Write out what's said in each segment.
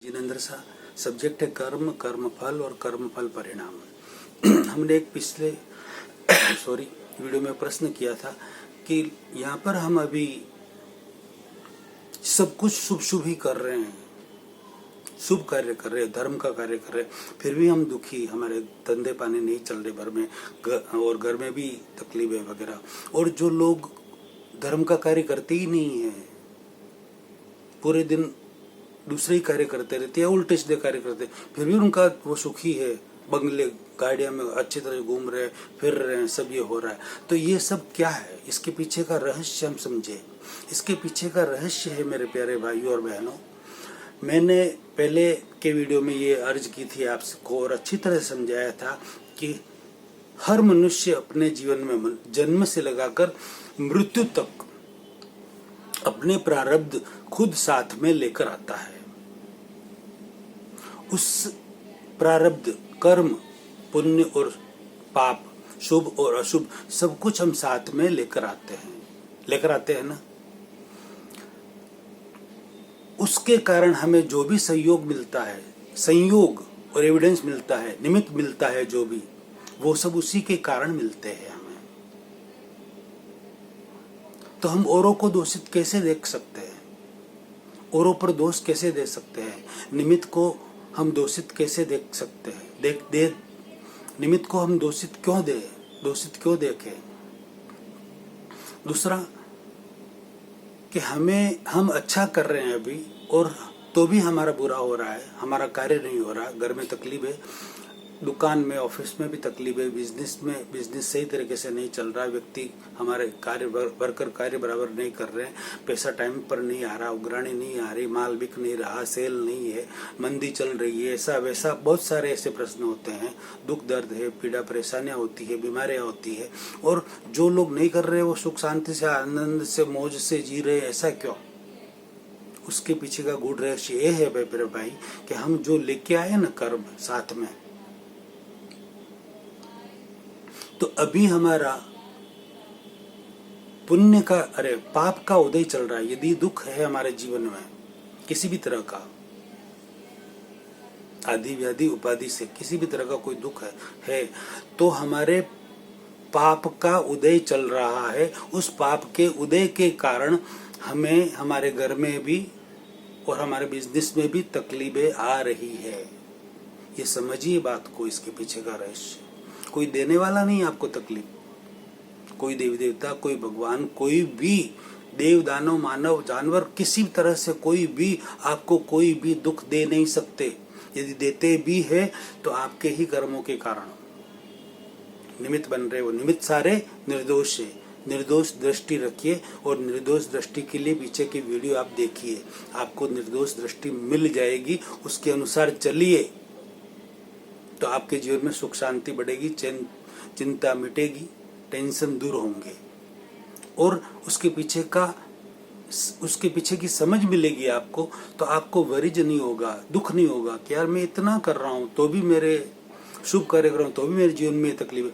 जिनेंद्र सा सब्जेक्ट है कर्म, कर्म फल और कर्म फल परिणाम। हमने एक पिछले वीडियो में प्रश्न किया था कि यहाँ पर हम अभी सब कुछ शुभ शुभ ही कर रहे हैं, शुभ कार्य कर रहे हैं, धर्म का कार्य कर रहे हैं, फिर भी हम दुखी, हमारे धंधे पानी नहीं चल रहे भर में और घर में भी तकलीफें वगैरह। और जो लोग धर्म का कार्य करते ही नहीं है, पूरे दिन दूसरे ही कार्य करते रहते हैं, उल्टे सीधे कार्य करते, फिर भी उनका वो सुखी है, बंगले गाड़ियां में अच्छी तरह घूम रहे, फिर रहे हैं, सब ये हो रहा है। तो ये सब क्या है, इसके पीछे का रहस्य हम समझे। इसके पीछे का रहस्य है मेरे प्यारे भाइयों और बहनों, मैंने पहले के वीडियो में ये अर्ज की थी आपको और अच्छी तरह समझाया था कि हर मनुष्य अपने जीवन में जन्म से लगाकर मृत्यु तक अपने प्रारब्ध खुद साथ में लेकर आता है। उस प्रारब्ध, कर्म, पुण्य और पाप, शुभ और अशुभ, सब कुछ हम साथ में लेकर आते हैं ना। उसके कारण हमें जो भी सहयोग मिलता है, संयोग और एविडेंस मिलता है, निमित्त मिलता है, जो भी वो सब उसी के कारण मिलते हैं हमें। तो हम औरों को दोषित कैसे देख सकते हैं, औरों पर दोष कैसे दे सकते हैं, निमित्त को हम दोषित कैसे देख सकते हैं, निमित्त को हम दोषित क्यों देखें। दूसरा कि हम अच्छा कर रहे हैं अभी और तो भी हमारा बुरा हो रहा है, हमारा कार्य नहीं हो रहा, घर में तकलीफ है, दुकान में, ऑफिस में भी तकलीफ है, बिजनेस सही तरीके से नहीं चल रहा, व्यक्ति हमारे वर्कर कार्य बराबर नहीं कर रहे हैं, पैसा टाइम पर नहीं आ रहा, उगराणी नहीं आ रही, माल बिक नहीं रहा, सेल नहीं है, मंदी चल रही है, ऐसा वैसा बहुत सारे ऐसे प्रश्न होते हैं, दुख दर्द है, पीड़ा परेशानियां होती है, बीमारियां होती है। और जो लोग नहीं कर रहे वो सुख शांति से, आनंद से, मौज से जी रहे, ऐसा क्यों? उसके पीछे का गूढ़ रहस्य ये है मेरे भाई कि हम जो लेके आए ना कर्म साथ में, तो अभी हमारा पुण्य का पाप का उदय चल रहा है। यदि दुख है हमारे जीवन में किसी भी तरह का, आदि व्याधि उपाधि से किसी भी तरह का कोई दुख है तो हमारे पाप का उदय चल रहा है। उस पाप के उदय के कारण हमें हमारे घर में भी और हमारे बिजनेस में भी तकलीफें आ रही है। ये समझिए बात को, इसके पीछे का रहस्य। कोई देने वाला नहीं आपको तकलीफ, कोई देवी देवता, कोई भगवान, कोई भी देव दानव मानव जानवर, किसी तरह से कोई भी आपको कोई भी दुख दे नहीं सकते। यदि देते भी है तो आपके ही कर्मों के कारण निमित्त बन रहे, वो निमित्त सारे निर्दोष है। निर्दोष दृष्टि रखिए और निर्दोष दृष्टि के लिए पीछे की वीडियो आप देखिए, आपको निर्दोष दृष्टि मिल जाएगी। उसके अनुसार चलिए तो आपके जीवन में सुख शांति बढ़ेगी, चिंता मिटेगी, टेंशन दूर होंगे और उसके पीछे की समझ मिलेगी आपको। तो आपको वरिज नहीं होगा, दुख नहीं होगा कि यार मैं इतना कर रहा हूं तो भी मेरे शुभ कार्य कर रहा हूं तो भी मेरे जीवन में तकलीफ है।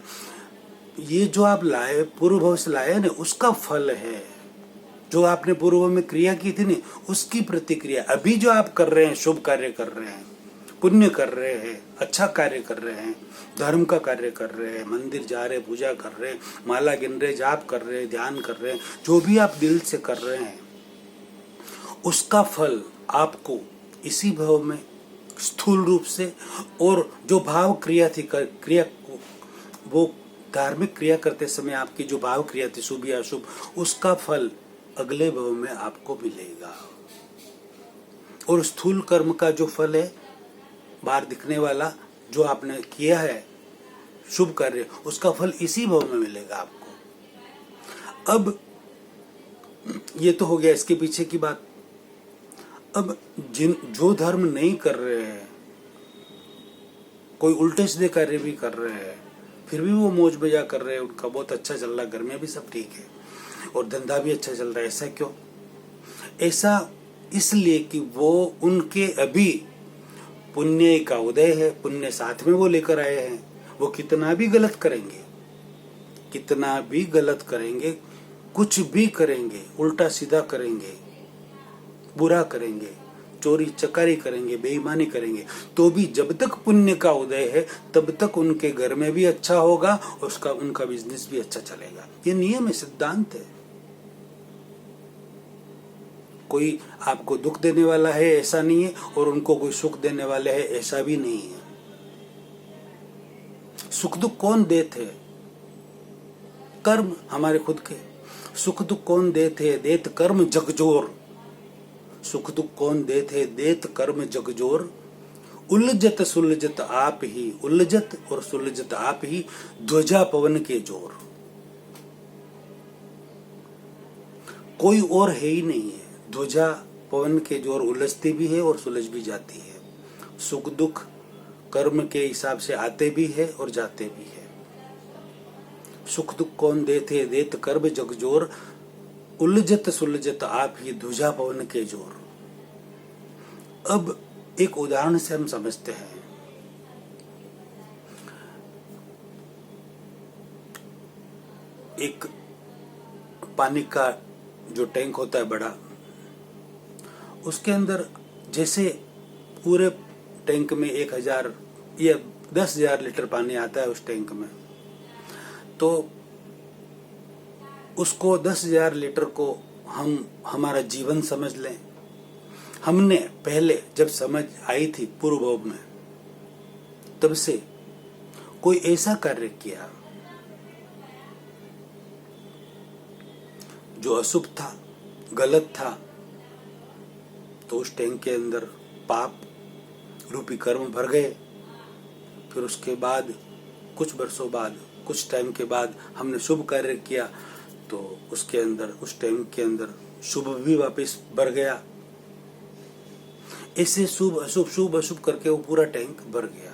ये जो आप लाए, पूर्व भव से लाए ना, उसका फल है। जो आपने पूर्व में क्रिया की थी ना, उसकी प्रतिक्रिया अभी जो आप कर रहे हैं, शुभ कार्य कर रहे हैं, पुण्य कर रहे हैं, अच्छा कार्य कर रहे हैं, धर्म का कार्य कर रहे हैं, मंदिर जा रहे, पूजा कर रहे हैं, माला गिन रहे, जाप कर रहे हैं, ध्यान कर रहे हैं, जो भी आप दिल से कर रहे हैं, उसका फल आपको इसी भाव में स्थूल रूप से, और जो भाव क्रिया थी, वो धार्मिक क्रिया करते समय आपकी जो भाव क्रिया थी, शुभ या अशुभ, उसका फल अगले भाव में आपको मिलेगा। और स्थूल कर्म का जो फल है, बाहर दिखने वाला जो आपने किया है शुभ कार्य, उसका फल इसी भाव में मिलेगा आपको। अब ये तो हो गया इसके पीछे की बात। अब जो धर्म नहीं कर रहे हैं, कोई उल्टे सीधे कार्य भी कर रहे हैं, फिर भी वो मौज मजा कर रहे हैं, उनका बहुत अच्छा चल रहा है, घर में भी सब ठीक है और धंधा भी अच्छा चल रहा है, ऐसा क्यों? ऐसा इसलिए कि वो उनके अभी पुण्य का उदय है, पुण्य साथ में वो लेकर आए हैं। वो कितना भी गलत करेंगे, कुछ भी करेंगे, उल्टा सीधा करेंगे, बुरा करेंगे, चोरी चकारी करेंगे, बेईमानी करेंगे, तो भी जब तक पुण्य का उदय है तब तक उनके घर में भी अच्छा होगा, उसका उनका बिजनेस भी अच्छा चलेगा। ये नियम है, सिद्धांत है। कोई आपको दुख देने वाला है ऐसा नहीं है, और उनको कोई सुख देने वाले है ऐसा भी नहीं है। सुख दुख कौन देते है? कर्म हमारे खुद के। सुख दुख कौन देते? देत कर्म जगजोर। सुख दुख कौन देते? देत कर्म जगजोर। उलझत सुलझत आप ही, उलझत और सुलझत आप ही, ध्वजा पवन के जोर। कोई और है ही नहीं है। ध्वजा पवन के जोर उलझती भी है और सुलझ भी जाती है। सुख दुख कर्म के हिसाब से आते भी है और जाते भी है। सुख दुख कौन देते? देत कर्म जगजोर। उलझत सुलझत आप ही, ध्वजा पवन के जोर। अब एक उदाहरण से हम समझते हैं। एक पानी का जो टैंक होता है बड़ा, उसके अंदर जैसे पूरे टैंक में 1000 या 10,000 लीटर पानी आता है उस टैंक में, तो उसको 10,000 लीटर को हम हमारा जीवन समझ लें। हमने पहले जब समझ आई थी पूर्व भाव में, तब से कोई ऐसा कार्य किया जो अशुभ था, गलत था, तो उस टैंक के अंदर पाप रूपी कर्म भर गए। फिर उसके बाद कुछ वर्षों बाद, कुछ टाइम के बाद हमने शुभ कार्य किया, तो उसके अंदर, उस टैंक के अंदर शुभ भी वापस भर गया। ऐसे शुभ अशुभ शुभ अशुभ करके वो पूरा टैंक भर गया।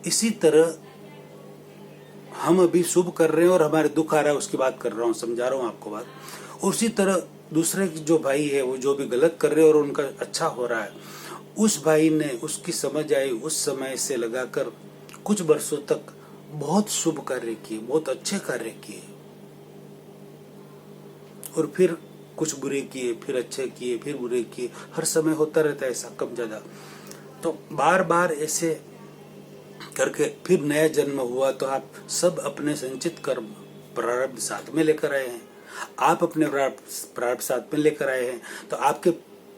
इसी तरह हम अभी शुभ कर रहे हैं और हमारे दुख आ रहा है, उसकी बात कर रहा हूँ, समझा रहा हूँ आपको बात। उसी तरह दूसरे जो भाई है वो जो भी गलत कर रहे हैं और उनका अच्छा हो रहा है, उस भाई ने, उसकी समझ आई, उस समय से लगाकर कुछ वर्षों तक बहुत शुभ कार्य किए, बहुत अच्छे कार्य किए, और फिर कुछ बुरे किए, फिर अच्छे किए, फिर बुरे किए। हर समय होता रहता है ऐसा, कम ज्यादा। तो बार बार ऐसे करके फिर नया जन्म हुआ, तो आप सब अपने संचित कर्म प्रारब्ध साथ में लेकर आए हैं। आप अपने प्रारब्ध साथ में लेकर आए हैं, तो आपके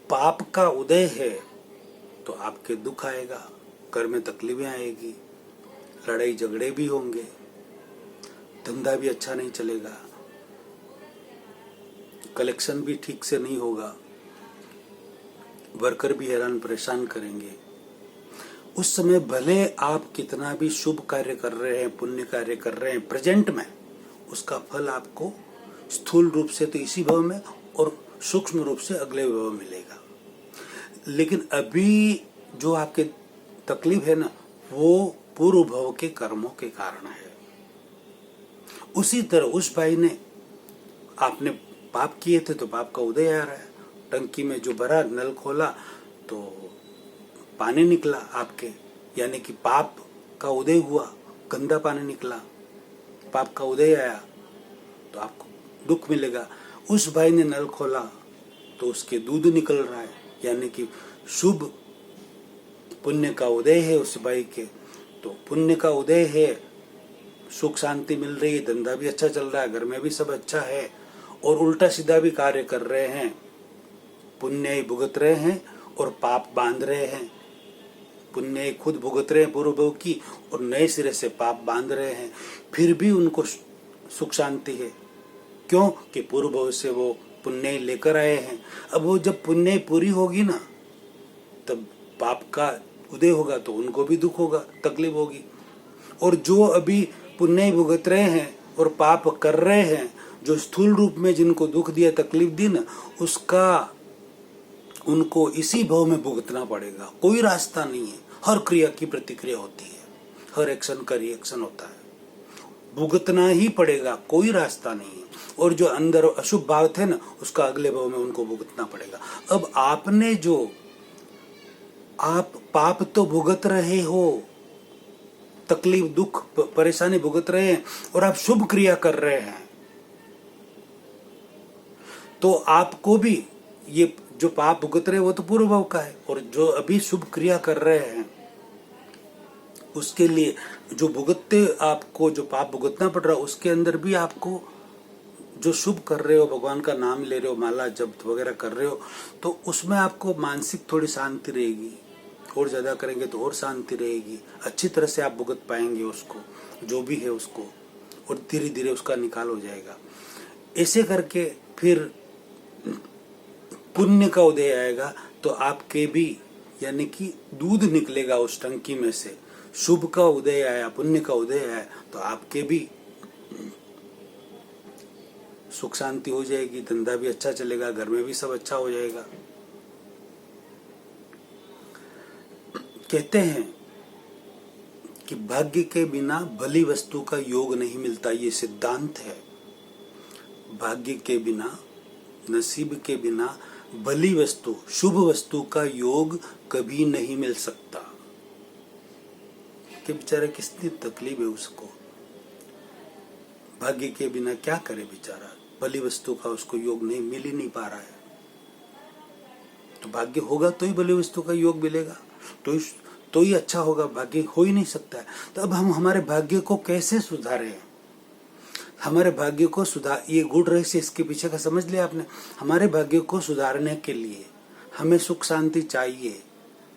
पाप का उदय है, तो आपके दुख आएगा, घर में तकलीफें आएगी, लड़ाई झगड़े भी होंगे, धंधा भी अच्छा नहीं चलेगा, कलेक्शन भी ठीक से नहीं होगा, वर्कर भी हैरान परेशान करेंगे। उस समय भले आप कितना भी शुभ कार्य कर रहे हैं, पुण्य कार्य कर रहे हैं प्रेजेंट में, उसका फल आपको स्थूल रूप से तो इसी भव में और सूक्ष्म रूप से अगले भव में मिलेगा। लेकिन अभी जो आपके तकलीफ है ना, वो पूर्व भव के कर्मों के कारण है। उसी तरह उस भाई ने, आपने पाप किए थे तो पाप का उदय आ रहा है। टंकी में जो भरा, नल खोला तो पानी निकला आपके, यानी कि पाप का उदय हुआ, गंदा पानी निकला, पाप का उदय आया, तो आपको दुख मिलेगा। उस भाई ने नल खोला तो उसके दूध निकल रहा है, यानी कि शुभ पुण्य का उदय है उस भाई के, तो पुण्य का उदय है, सुख शांति मिल रही है, धंधा भी अच्छा चल रहा है, घर में भी सब अच्छा है, और उल्टा सीधा भी कार्य कर रहे हैं, पुण्य ही भुगत रहे हैं और पाप बांध रहे हैं। पुण्य ही खुद भुगत रहे हैं पूर्व भव की, और नए सिरे से पाप बांध रहे हैं, फिर भी उनको सुख शांति है। क्यों? कि पूर्व भव से वो पुण्य ही लेकर आए हैं। अब वो जब पुण्य पूरी होगी ना, तब पाप का उदय होगा, तो उनको भी दुख होगा, तकलीफ होगी। और जो अभी पुण्य भुगत रहे हैं और पाप कर रहे हैं, जो स्थूल रूप में जिनको दुख दिया, तकलीफ दी ना, उसका उनको इसी भव में भुगतना पड़ेगा। कोई रास्ता नहीं है। हर क्रिया की प्रतिक्रिया होती है, हर एक्शन का रिएक्शन होता है, भुगतना ही पड़ेगा, कोई रास्ता नहीं है। और जो अंदर अशुभ भाव थे ना, उसका अगले भाव में उनको भुगतना पड़ेगा। अब आपने जो, आप पाप तो भुगत रहे हो, तकलीफ दुख परेशानी भुगत रहे हैं, और आप शुभ क्रिया कर रहे हैं, तो आपको भी ये जो पाप भुगत रहे वो तो पूर्व भाव का है, और जो अभी शुभ क्रिया कर रहे हैं उसके लिए जो भुगतते आपको जो पाप भुगतना पड़ रहा है, उसके अंदर भी आपको जो शुभ कर रहे हो, भगवान का नाम ले रहे हो, माला जप वगैरह कर रहे हो, तो उसमें आपको मानसिक थोड़ी शांति रहेगी। और ज्यादा करेंगे तो और शांति रहेगी, अच्छी तरह से आप भुगत पाएंगे उसको, जो भी है उसको, और धीरे धीरे उसका निकाल हो जाएगा। ऐसे करके फिर पुण्य का उदय आएगा, तो आपके भी यानी कि दूध निकलेगा उस टंकी में से। शुभ का उदय आया, पुण्य का उदय आया, तो आपके भी सुख शांति हो जाएगी, धंधा भी अच्छा चलेगा, घर में भी सब अच्छा हो जाएगा। कहते हैं कि भाग्य के बिना भली वस्तु का योग नहीं मिलता, ये सिद्धांत है। भाग्य के बिना, नसीब के बिना भली वस्तु, शुभ वस्तु का योग कभी नहीं मिल सकता। कि बेचारा कितनी तकलीफ है उसको, भाग्य के बिना क्या करे बेचारा, भली वस्तु का उसको योग नहीं मिल ही नहीं पा रहा है। तो भाग्य होगा तो ही भली वस्तु का योग मिलेगा, तो ही अच्छा होगा, भाग्य हो ही नहीं सकता है। तो अब हम हमारे भाग्य को कैसे सुधारें? हमारे भाग्य को सुधार, ये गुड़ रहस्य इसके पीछे का समझ लिया आपने। हमारे भाग्य को सुधारने के लिए हमें सुख शांति चाहिए,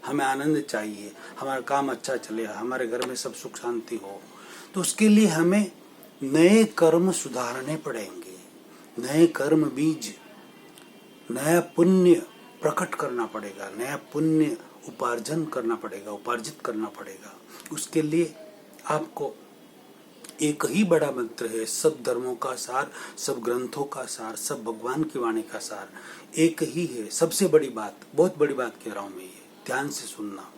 हमें आनंद चाहिए, हमारा काम अच्छा चले, हमारे घर में सब सुख शांति हो, तो उसके लिए हमें नए कर्म सुधारने पड़ेंगे, नए कर्म बीज, नया पुण्य प्रकट करना पड़ेगा, नया पुण्य उपार्जन करना पड़ेगा, उपार्जित करना पड़ेगा। उसके लिए आपको एक ही बड़ा मंत्र है, सब धर्मों का सार, सब ग्रंथों का सार, सब भगवान की वाणी का सार एक ही है। सबसे बड़ी बात, बहुत बड़ी बात कह रहा हूं मैं, ये ध्यान से सुनना।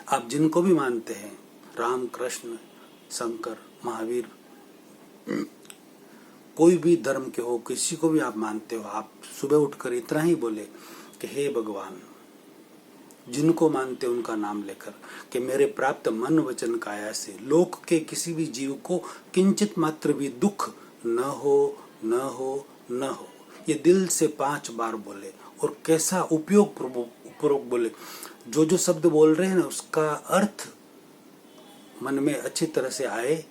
आप जिनको भी मानते हैं, राम, कृष्ण, शंकर, महावीर, कोई भी धर्म के हो, किसी को भी आप मानते हो, आप सुबह उठकर इतना ही बोले कि हे भगवान, जिनको मानते उनका नाम लेकर, कि मेरे प्राप्त मन वचन काया से लोक के किसी भी जीव को किंचित मात्र भी दुख न हो, न हो, न हो। ये दिल से 5 बार बोले, और कैसा उपयोग पूर्वक बोले। जो जो शब्द बोल रहे हैं ना, उसका अर्थ मन में अच्छी तरह से आए,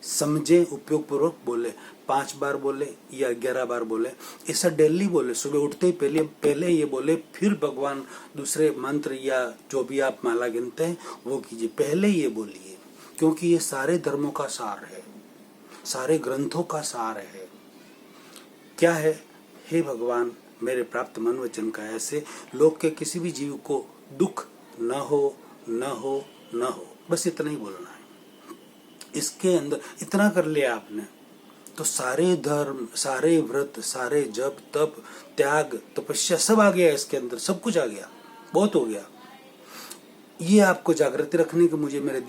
समझे, उपयोग पूर्वक बोले। 5 बार बोले या 11 बार बोले, ऐसा डेली बोले। सुबह उठते ही पहले ये बोले, फिर भगवान दूसरे मंत्र या जो भी आप माला गिनते हैं वो कीजिए, पहले ये बोलिए, क्योंकि ये सारे धर्मों का सार है, सारे ग्रंथों का सार है। क्या है? हे भगवान, मेरे प्राप्त मन वचन काया से लोक के किसी भी जीव को दुख न हो, न हो, न हो। बस इतना ही बोलना है। इसके अंदर इतना कर लिया आपने, तो सारे धर्म, सारे व्रत, सारे जप, तप, त्याग, तपस्या सब आ गया इसके अंदर, सब कुछ आ गया, बहुत हो गया। ये आपको जागृति रखनी कि मुझे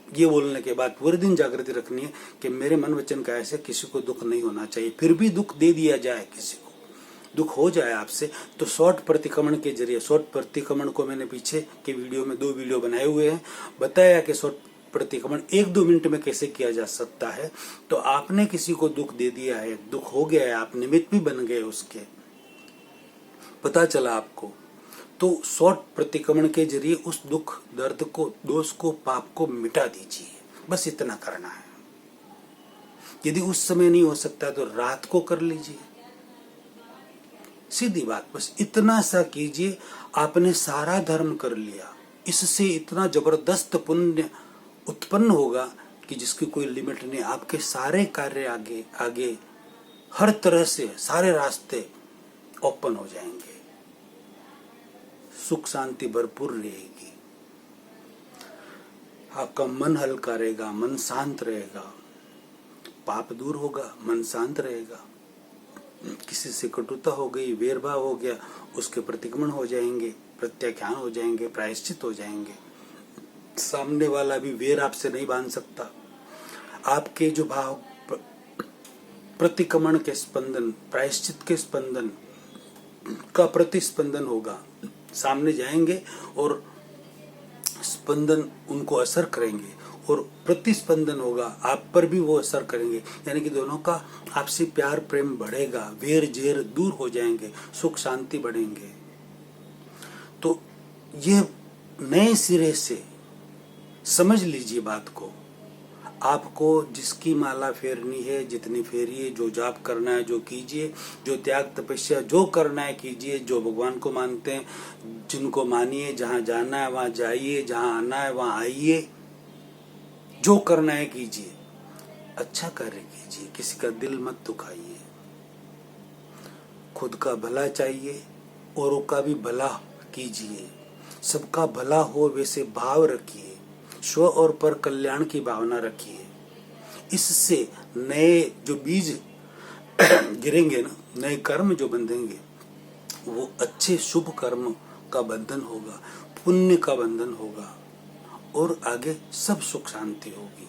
ये बोलने के बाद पूरे दिन जागृति रखनी है कि मेरे मन वचन का ऐसे किसी को दुख नहीं होना चाहिए। फिर भी दुख दे दिया जाए, किसी को दुख हो जाए आपसे, तो शॉर्ट प्रतिक्रमण के जरिए, शॉर्ट प्रतिक्रमण को मैंने पीछे के वीडियो में 2 वीडियो बनाए हुए हैं, बताया कि शॉर्ट प्रतिक्रमण 1-2 मिनट में कैसे किया जा सकता है। तो आपने किसी को दुख दे दिया है, दुख हो गया है, आप निमित्त भी बन गए उसके, पता चला आपको, तो शॉर्ट प्रतिक्रमण के जरिए उस दुख, दर्द को, दोष को, पाप को मिटा दीजिए। बस इतना करना है। यदि उस समय नहीं हो सकता तो रात को कर लीजिए, सीधी बात, बस इतना सा कीजिए, आपने सारा धर्म कर लिया। इससे इतना जबरदस्त पुण्य उत्पन्न होगा कि जिसकी कोई लिमिट नहीं। आपके सारे कार्य आगे आगे हर तरह से सारे रास्ते ओपन हो जाएंगे, सुख शांति भरपूर रहेगी, आपका मन हल्का रहेगा, मन शांत रहेगा, पाप दूर होगा, मन शांत रहेगा। किसी से कटुता हो गई, वेरभाव हो गया, उसके प्रतिक्रमण हो जाएंगे, प्रत्याख्यान हो जाएंगे, प्रायश्चित हो जाएंगे। सामने वाला भी वेर आपसे नहीं बांध सकता। आपके जो भाव, प्रतिक्रमण के स्पंदन, प्रायश्चित के स्पंदन का प्रतिस्पंदन होगा, सामने जाएंगे और स्पंदन उनको असर करेंगे, और प्रतिस्पंदन होगा, आप पर भी वो असर करेंगे। यानी कि दोनों का आपसी प्यार प्रेम बढ़ेगा, वेर जेर दूर हो जाएंगे, सुख शांति बढ़ेंगे। तो ये नए सिरे से समझ लीजिए बात को। आपको जिसकी माला फेरनी है जितनी फेरिए, जो जाप करना है जो कीजिए, जो त्याग तपस्या जो करना है कीजिए, जो भगवान को मानते हैं जिनको मानिए, जहाँ जाना है वहाँ जाइए, जहाँ आना है वहाँ आइए, जो करना है कीजिए, अच्छा कार्य कीजिए, किसी का दिल मत दुखाइए। खुद का भला चाहिए, औरों का भी भला कीजिए, सबका भला हो वैसे भाव रखिए, स्व और पर कल्याण की भावना रखिए। इससे नए जो बीज गिरेंगे ना, नए कर्म जो बंधेंगे, वो अच्छे शुभ कर्म का बंधन होगा, पुण्य का बंधन होगा, और आगे सब सुख शांति होगी।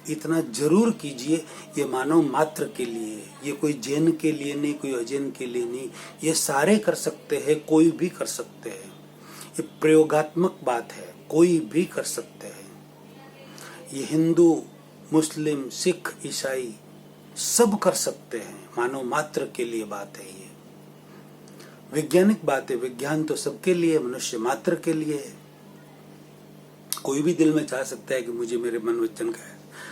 इतना जरूर कीजिए। ये मानव मात्र के लिए, ये कोई जैन के लिए नहीं, कोई अजैन के लिए नहीं, ये सारे कर सकते हैं, कोई भी कर सकते हैं। ये प्रयोगात्मक बात है, कोई भी कर सकते हैं। ये हिंदू मुस्लिम सिख ईसाई सब कर सकते हैं, मानव मात्र के लिए बात है। ये वैज्ञानिक बात है, विज्ञान तो सबके लिए, मनुष्य मात्र के लिए है। कोई भी दिल में चाह सकता है कि मुझे मेरे मन वचन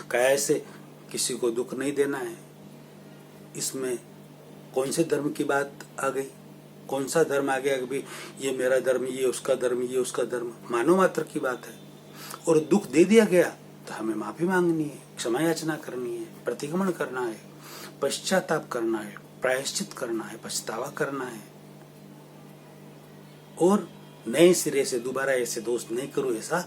काया से किसी को दुख नहीं देना है। इसमें कौन से धर्म की बात आ गई, कौन सा धर्म आ गया कि भाई ये मेरा धर्म, ये उसका धर्म, ये उसका धर्म। मानव मात्र की बात है। और दुख दे दिया गया तो हमें माफी मांगनी है, क्षमा याचना करनी है, प्रतिक्रमण करना है, पश्चाताप करना है, प्रायश्चित करना है, पछतावा करना है, और नए सिरे से दोबारा ऐसे दोष नहीं करूं ऐसा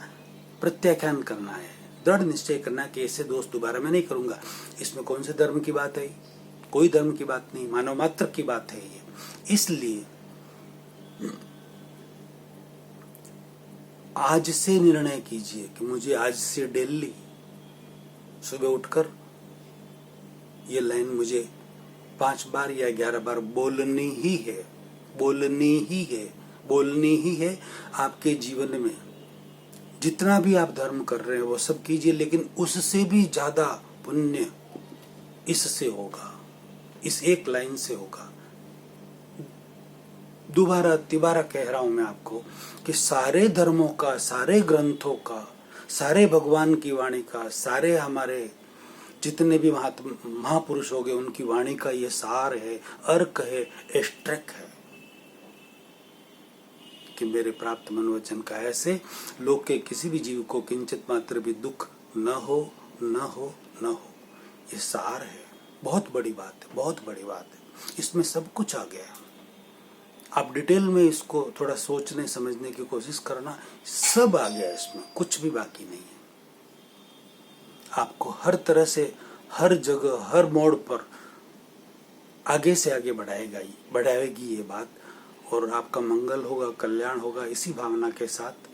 प्रत्याख्यान करना है। दृढ़ निश्चय करना कि ऐसे दोष दोबारा मैं नहीं करूंगा। इसमें कौन से धर्म की बात है? कोई धर्म की बात नहीं, मानव मात्र की बात है ये। इसलिए आज से निर्णय कीजिए कि मुझे आज से डेली सुबह उठकर ये लाइन मुझे 5 बार या 11 बार बोलनी ही है, बोलनी ही है, बोलनी ही है। आपके जीवन में जितना भी आप धर्म कर रहे हैं वो सब कीजिए, लेकिन उससे भी ज्यादा पुण्य इससे होगा, इस एक लाइन से होगा। दोबारा तिबारा कह रहा हूं मैं आपको कि सारे धर्मों का, सारे ग्रंथों का, सारे भगवान की वाणी का, सारे हमारे जितने भी महापुरुष हो गए उनकी वाणी का ये सार है, अर्क है, एस्ट्रक है कि मेरे प्राप्त मनोवचन का ऐसे लोक के किसी भी जीव को किंचित मात्र भी दुख न हो, न हो, न हो। ये सार है। बहुत बड़ी बात है, बहुत बड़ी बात है। इसमें सब कुछ आ गया। आप डिटेल में इसको थोड़ा सोचने समझने की कोशिश करना, सब आ गया इसमें, कुछ भी बाकी नहीं है। आपको हर तरह से, हर जगह, हर मोड़ पर आगे से आगे बढ़ाएगी ये बात, और आपका मंगल होगा, कल्याण होगा। इसी भावना के साथ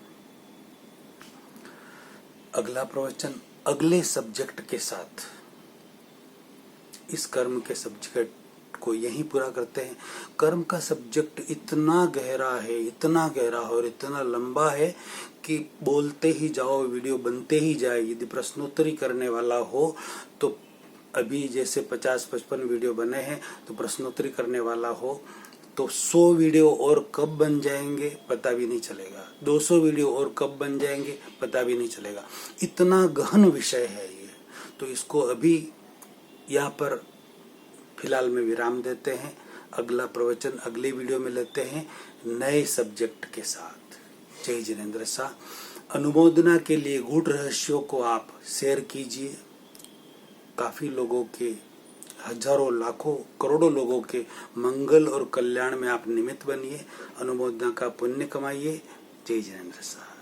अगला प्रवचन अगले सब्जेक्ट के साथ, इस कर्म के सब्जेक्ट को यहीं पूरा करते हैं। कर्म का सब्जेक्ट इतना गहरा है, इतना गहरा और इतना लंबा है कि बोलते ही जाओ, वीडियो बनते ही जाए। यदि प्रश्नोत्तरी करने वाला हो तो अभी जैसे 50-55 वीडियो बने हैं, तो प्रश्नोत्तरी करने वाला हो तो 100 वीडियो और कब बन जाएंगे पता भी नहीं चलेगा। 200 वीडियो और कब बन जाएंगे पता भी नहीं चलेगा। इतना गहन विषय है ये। तो इसको अभी यहाँ पर फिलहाल में विराम देते हैं। अगला प्रवचन अगले वीडियो में लेते हैं नए सब्जेक्ट के साथ। जय जिनेंद्र शाह। अनुमोदना के लिए गूढ़ रहस्यों को आप शेयर कीजिए। काफी लोगों के, हजारों लाखों करोड़ों लोगों के मंगल और कल्याण में आप निमित्त बनिए। अनुमोदना का पुण्य कमाइए। जय जिनेंद्र शाह।